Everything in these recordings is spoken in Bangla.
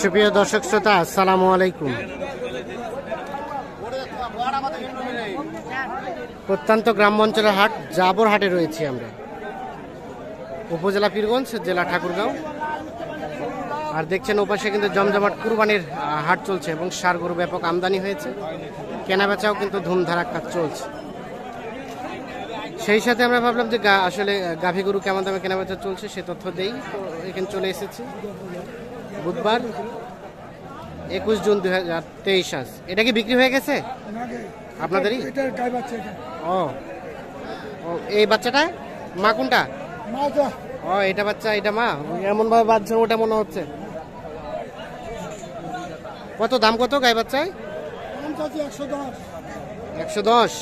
সুপ্রিয় দর্শক শ্রোতা, আসসালামু আলাইকুম। প্রত্যন্ত গ্রাম অঞ্চলের হাট জাবর হাটে রয়েছি আমরা, উপজেলা পীরগঞ্জ, জেলা ঠাকুরগাঁও। আর দেখছেন ওপাশে কিন্তু জমজমাট কুরবানির হাট চলছে এবং ষাঁড় গরু ব্যাপক আমদানি হয়েছে, কেনাবেচাও কিন্তু ধুমধারাক্কা চলছে। সেই সাথে আমরা ভাবলাম যে আসলে গাভী গরু কেমন দামে কেনাবেচা চলছে সে তথ্য দেই। তো এখানে চলে এসেছি বুধবার 21 জুন 2023। আজ এটা কি বিক্রি হয়ে গেছে আপনাদেরই? ও এই বাচ্চাটা মা কোনটা? ও এটা বাচ্চা, এটা মা। এমন ভাবে বাচ্চা ওটা মনে হচ্ছে। কত দাম, কত গাই বাচ্চায়? 110।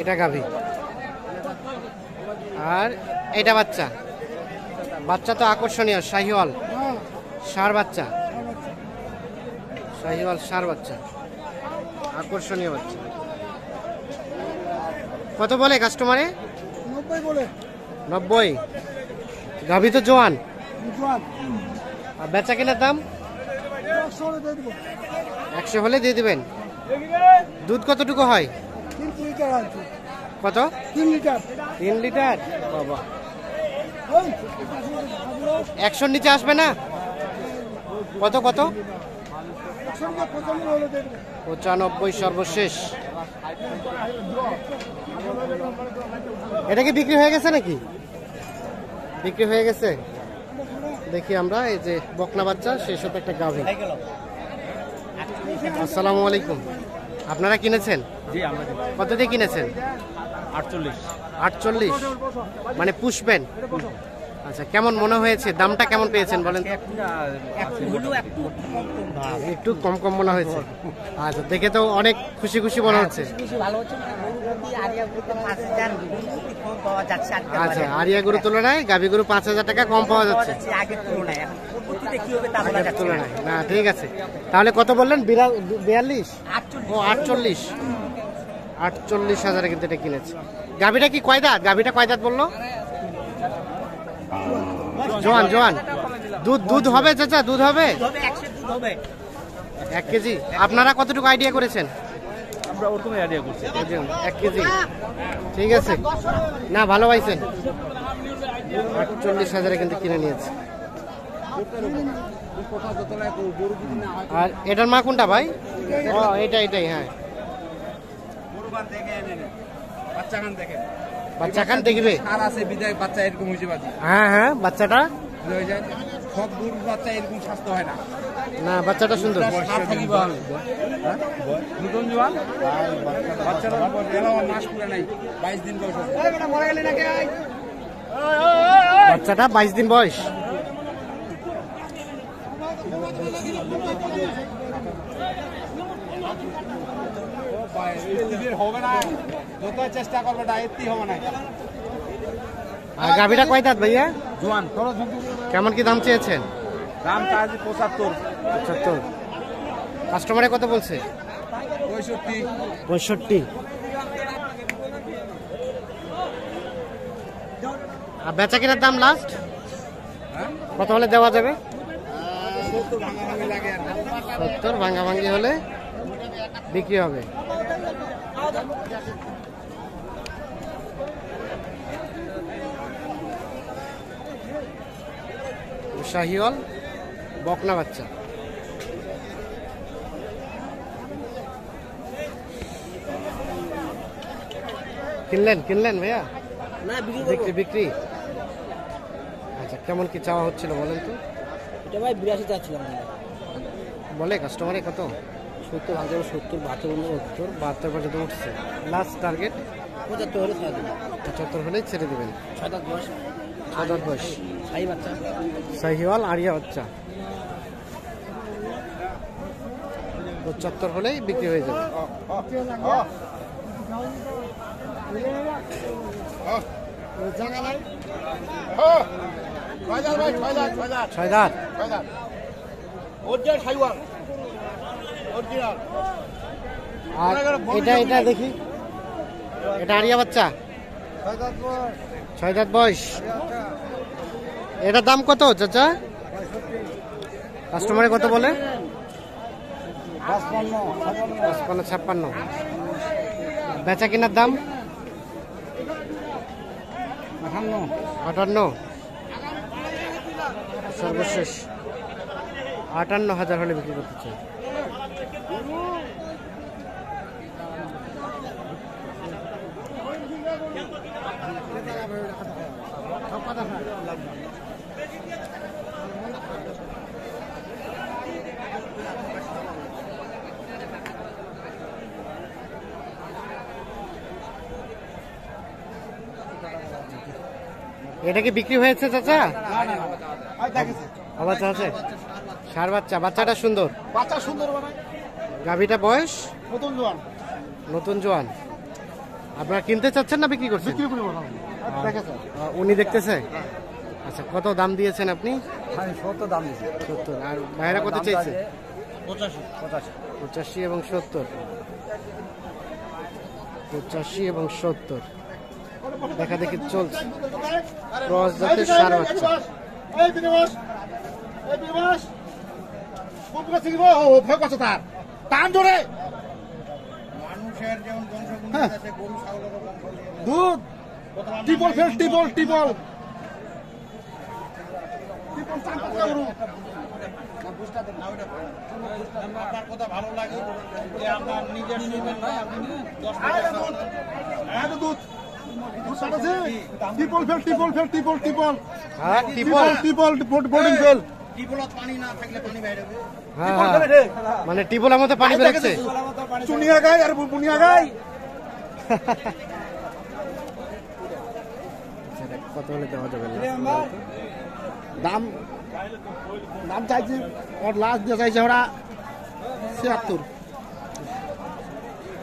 এটা গাভী। আর এটা বাচ্চা, বাচ্চা তো আকর্ষণীয়, শাহিওয়াল ষাঁড় বাচ্চা, শাহিওয়াল ষাঁড় বাচ্চা, আকর্ষণীয় বাচ্চা। কত বলে কাস্টমারে? 90 বলে। 90। গাভী তো জোয়ান। আর বেচা কেনার দাম 100 হলে দিয়ে দিবেন। দুধ কতটুকু হয়? 3 লিটার। কত? 3 লিটার। 3 লিটার। বাবা, 100 নিচে আসবে না? কত কত? 95 সর্বশেষ। এটা কি বিক্রি হয়ে গেছে নাকি? বিক্রি হয়ে গেছে। দেখি আমরা এই যে বকনা বাচ্চা, সেই সাথে একটা গাভী। আসসালামু আলাইকুম। আপনারা কিনেছেন? জি, আমরা কত দিয়ে কিনেছেন? 48। 48 মানে পুষবেন। আচ্ছা, কেমন মনে হয়েছে? দামটা কেমন পেয়েছেন বলেন? একটু কম কম মনে হয়েছে। আচ্ছা, দেখে তো অনেক খুশি খুশি মনে হচ্ছে। আচ্ছা, আরিয়া গরুর তুলনায় গাভী গরু 5000 টাকা কম পাওয়া যাচ্ছে আগের তুলনায়। না ঠিক আছে, তাহলে কত বললেন? 42? ও 48। 48,000 কিন্তু এটা কিনেছে। গাভীটা কি কয় দাঁত? গাভীটা কয় দাঁত বললো? জোয়ান জোয়ান। দুধ হবে চাচা? দুধ হবে 1 কেজি। আপনারা কতটুকু আইডিয়া করেছেন? আমরা ওরকমই আইডিয়া করছি 1 কেজি। ঠিক আছে, না ভালো পাইছেন। 48,000 কিন্তু কিনে নিয়েছে। আর এটার মা কোনটা ভাই? ও এটাই। হ্যাঁ, বাচ্চা খান দেখবে। হ্যাঁ হ্যাঁ, বাচ্চাটা সব গরুর বাচ্চা এরকম স্বাস্থ্য হয় না। না, বাচ্চাটা সুন্দর। নতুন জোয়ান বাচ্চারা মাস পুরা নাই, 22 দিন বয়স আছে। বাচ্চাটা 22 দিন বয়স। হবে না, যত চেষ্টা করবে না, এতেই হবে না। আর গাভীটা কয় দাঁত ভাইয়া? জোয়ান। কেমন কি দাম চেয়েছেন? দাম চার্জ 75। 75। কাস্টমারে কত বলছে? 65। আর বেচা কেনার দাম লাস্ট কত হলে দেওয়া যাবে? 70 ভাঙাভাঙি হলে বিক্রি হবে। শাহিওয়াল বকনা বাচ্চা। কিনলেন ভাইয়া? না, বিক্রি। আচ্ছা, কেমন কি চাওয়া হচ্ছিল বলেন তো? এটা ভাই 82 চাচ্ছিলাম। বলে কাস্টমারে কত? 70 ভাঙতে 70 72 পর্যন্ত উঠছে। লাস্ট টার্গেট 75 হলে ছেড়ে দেবো। 75 হলেই ছেড়ে দেবেন। 6 বয়স। সাই বাচ্চা, শাহিওয়াল আরিয়া বাচ্চা। 75 হলেই বিক্রি হয়ে যাবে। ছয় দাঁত। আর এটা দেখি, এটা আরিয়া বাচ্চা, 6 দাঁত বয়স। এটার দাম কত চাচা? কাস্টমারে কত বলে? 55, 55, 56। বেচা কেনার দাম 58, 58। সর্বশেষ 58,000 হলে বিক্রি করতে চাই। এটা কি বিক্রি হয়েছে চাচা? বাচ্চা আছে, ষাঁড় বাচ্চা। বাচ্চাটা সুন্দর, বাচ্চা সুন্দর বানায়, গাভীটা বয়স নতুন জোয়ান, নতুন জোয়ান। আপনারা কিনতে চাচ্ছেন না বিক্রি করছেন? বিক্রি করে বানাবো। দেখেছে উনি দেখতেছে। আচ্ছা, কত দাম দিয়েছেন আপনি? আমি 70 দাম দিচ্ছি। 70। আর ভাইরা কত চাইছে? 85। 85 এবং 70। 85 এবং 70 দেখা দেখি চলছে। ক্রস জাতের ষাঁড় বাচ্চা। এই বিনিবাস, এই বিনিবাস কোন কাছে গিয়ে ভয় করছে তার টান জোরে। মানুষের যেমন বংশগুণ আছে, গরু ছাগলেরও বংশ। দুধ টিপল ফেল, টিপল টিপল টিপল চান কথা গরু। আপনার কথা ভালো লাগে যে আপনার নিজের নিবেন না, আপনি 10 টাকা দুধ দুধ আছে। টিপল ফেল, টিপল ফেল, টিপল টিপল হ্যাঁ, টিপল। টিপল বোর্ডিং ফেল। হ্যাঁ হ্যাঁ, মানে টিপলের মধ্যে পানি বেরোচ্ছে। চুনিয়া গাই আর বুনিয়া গাই। কত হলে দেওয়া যাবে? দাম দাম চাইছে ওর লাস্ট দিয়ে চাইছে ওরা 76,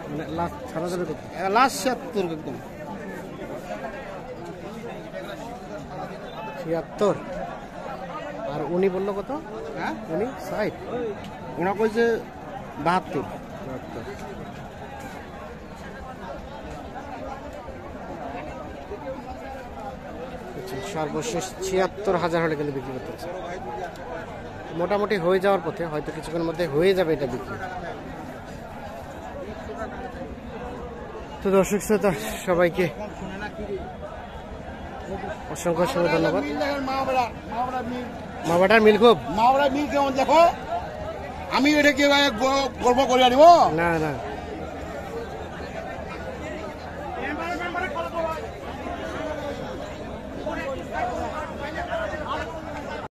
মানে লাস্ট ছাড়া যাবে কত? লাস্ট 76 একদম। 76। আর উনি বললো কত? হ্যাঁ, উনি 60। ওরা কইছে 72। 72। আচ্ছা, সর্বশেষ 76,000 হলে কিন্তু বিক্রি করতে হচ্ছে। মোটামুটি হয়ে যাওয়ার পথে, হয়তো কিছুক্ষণের মধ্যে হয়ে যাবে এটা বিক্রি। তো দর্শক শ্রোতা সবাইকে অসংখ্য অসংখ্য ধন্যবাদ। মাবাটার মিল খুব মাওরা মিল কেমন দেখো, আমি এটা কি গল্প করে আনিব। না না,